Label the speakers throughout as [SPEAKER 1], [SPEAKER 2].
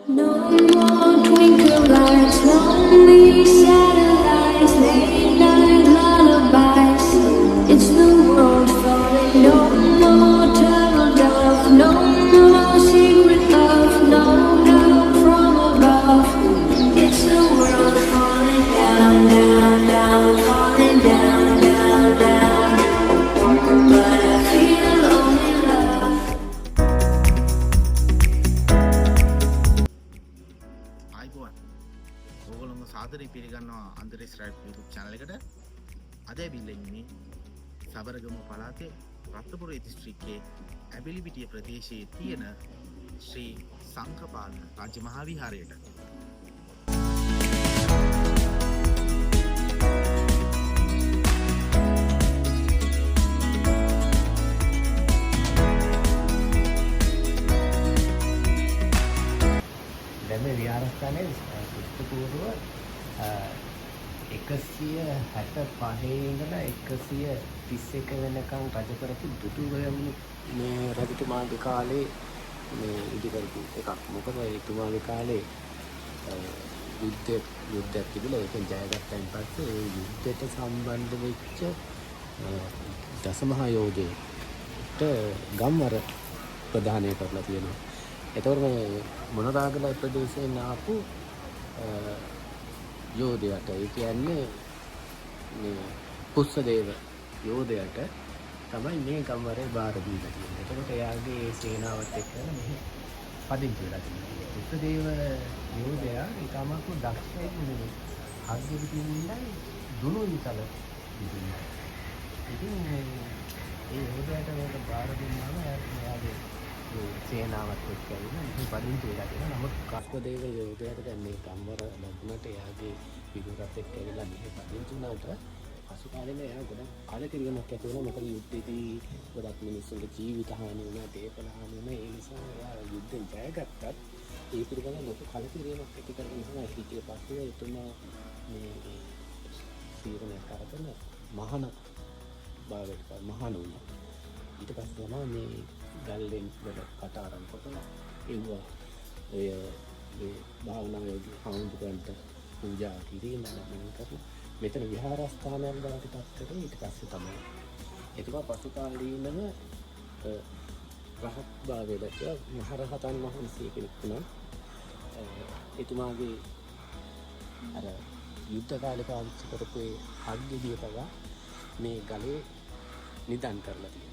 [SPEAKER 1] No more twinkle lights, lonely satellites, late night lullabies. It's the world falling. No more turtle dove, no more secret love, no love from above. It's the world falling down, down, down, falling down, down, down. But I feel only love.
[SPEAKER 2] ආයිබෝන් ඕගොල්ලෝම සාදරයෙන් පිළිගන්නවා අන්දරේස් ride YouTube channel එකට. අද ඇවිල්ලා ඉන්නේ සබරගමු පළාතේ රත්නපුර දිස්ත්‍රික්කයේ ඇබිලිපිටිය ප්‍රදේශයේ තියෙන ශ්‍රී සංඝපාල රාජ මහා විහාරයට.
[SPEAKER 3] දැන් මේ විහාරස්ථානයේ ක්‍රිස්තුපූර්ව 165 ඉඳලා 131 වෙනකන් රජ කරපු දුටුගැමුණු මේ රජතුමාගේ කාලේ මේ ඉදි කරපු එකක්. මොකද එතුමාගේ කාලේ යුද්ධයක් තිබුණා. ඒකෙන් ජයගත්තයින් පස්සේ ඒ යුද්ධයට සම්බන්ධ වෙච්ච දසමහා යෝධයට ගම්වර ප්‍රදානය කරලා තියෙනවා. එතකොට මේ මොනරාගල ප්‍රදේශයෙන් ආපු යෝධයට, ඒ කියන්නේ මේ පුස්සදේව යෝධයට තමයි මේ ගම්වරේ බාර දීලා තියෙන්නේ. එතකොට එයාගේ ඒ සේනාවත් එක්ක මෙහි පදිංචි වෙලා තියෙනවා. පුස්සදේව යෝධයා ඊටමත් දක්ෂයි නෙමෙයි. හත්ගෙඩි පිටින්දයි දුනු විතල ඉතින් ඒ යෝධයාට මේක බාර දුන්නාම එයාගේ සේනාවත් එක්ක ඇවිල්ලා මෙහි පදිංචි වෙලා තියෙනවා. නමුත් කස්පදේව යෝධයාට දැන් මේ ගම්වර ලැබුණට එයාගේ පිටුරත් එක්ක ඇවිල්ලා මෙහි පදිංචි වුණාට පසු කාලෙම එයා ගොඩක් කලකිරීමක් ඇති වුණා. මොකද යුද්ධෙදී ගොඩක් මිනිස්සුන්ගේ ජීවිත හානි වුණා, දේපල හානි වුණා. ඒ නිසා එයා යුද්ධෙන් ජයගත්තත් ඒ පිළිබඳව ලොකු කලකිරීමක් ඇති කරගෙන තමයි හිටියේ. පස්සේ එතුමා මේ සීරණය කරගෙන මහාන භාවයට මහාන වුණා. ඊට පස්සේ තමයි මේ ගල්ලෙන් වල කටාරම් කොටලා එවුවා ඔය මේ භාවනාවේදී හාමුදුරන්ට පූජා කිරීම නම් කරලා මෙතන විහාරස්ථානයක් බවට පත් කරේ. ඊට පස්සේ තමයි එතුමා පසු කාලීනව රහත් භාවයට මහරහතන් වහන්සේ කෙනෙක් වුණා. එතුමාගේ අර යුද්ධ කාලේ පාවිච්චි කරපු ඒ හත්ගෙඩිය පවා මේ ගලේ නිදන් කරලා තියෙනවා.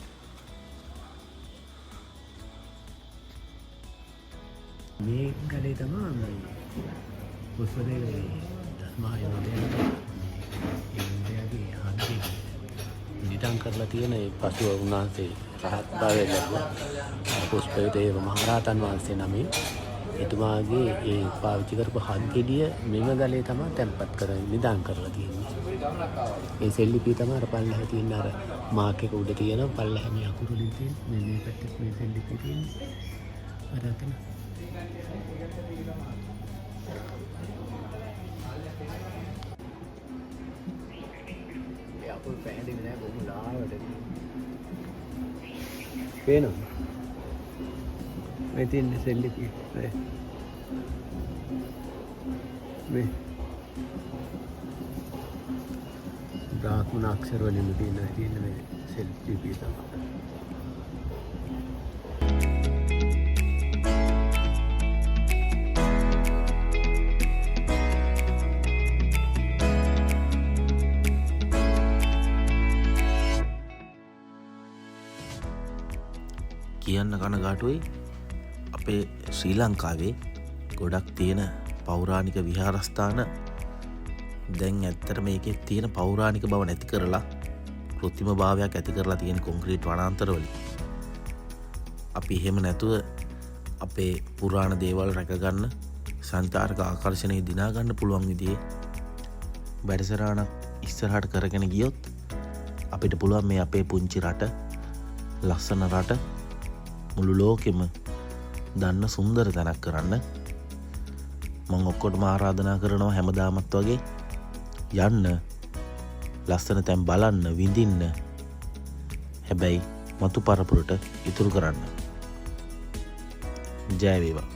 [SPEAKER 3] මේ ගලේ තමයි පුස්පදේව දස්මහා යෝධයාගේ හත්ගෙඩිය නිදන් කරලා තියෙන. ඒ පසුව උන්වහන්සේ රහත් භාවයට ලැබුවා. පුස්පදේව මහරහතන් වහන්සේ නමින් එතුමාගේ ඒ පාවිච්චි කරපු හත්ගෙඩිය මෙම ගලේ තමයි තැන්පත් කරගෙන නිදන් කරලා තියෙන්නේ. ඒ සෙල්ලිපිය තමයි අර පල්ලෙහා තියෙන අර මාක් එක උඩ තියෙන පල්ලෙහා මේ අකුරු වලින් තියෙන මේ පැත්තේ මේ සෙල්ලිපිය තියෙන්නේ. අර අතන අපුල් පැහැදිලි නෑ බොහොම ලාවට පේනවා. මේ තියෙන සෙල්ලිපිය මේ බ්‍රාහ්මණ අක්ෂර වලින් තියෙන මේ සෙල්ලිපිය තමයි.
[SPEAKER 2] කියන්න කනගාටුයි අපේ ශ්‍රී ලංකාවේ ගොඩක් තියෙන පෞරාණික විහාරස්ථාන දැන් ඇත්තට මේකේ තියෙන පෞරාණික බව නැති කරලා කෘත්‍රිම භාවයක් ඇති කරලා තියෙන කොන්ක්‍රීට් වනාන්තරවල. අපි එහෙම නැතුව අපේ පුරාණ දේවල් රැකගන්න, සංචාරක ආකර්ෂණය දිනා ගන්න පුළුවන් විදිහේ වැඩසටහනක් ඉස්සරහට කරගෙන ගියොත් අපිට පුළුවන් මේ අපේ පුංචි රට, ලස්සන රට මුළු ලෝකෙම දන්න සුන්දර තැනක් කරන්න. මම ඔක්කොටම ආරාධනා කරනවා හැමදාමත් වගේ යන්න, ලස්සන තැන් බලන්න, විඳින්න. හැබැයි මතු පරපුරට ඉතුරු කරන්න. ජය වේවා.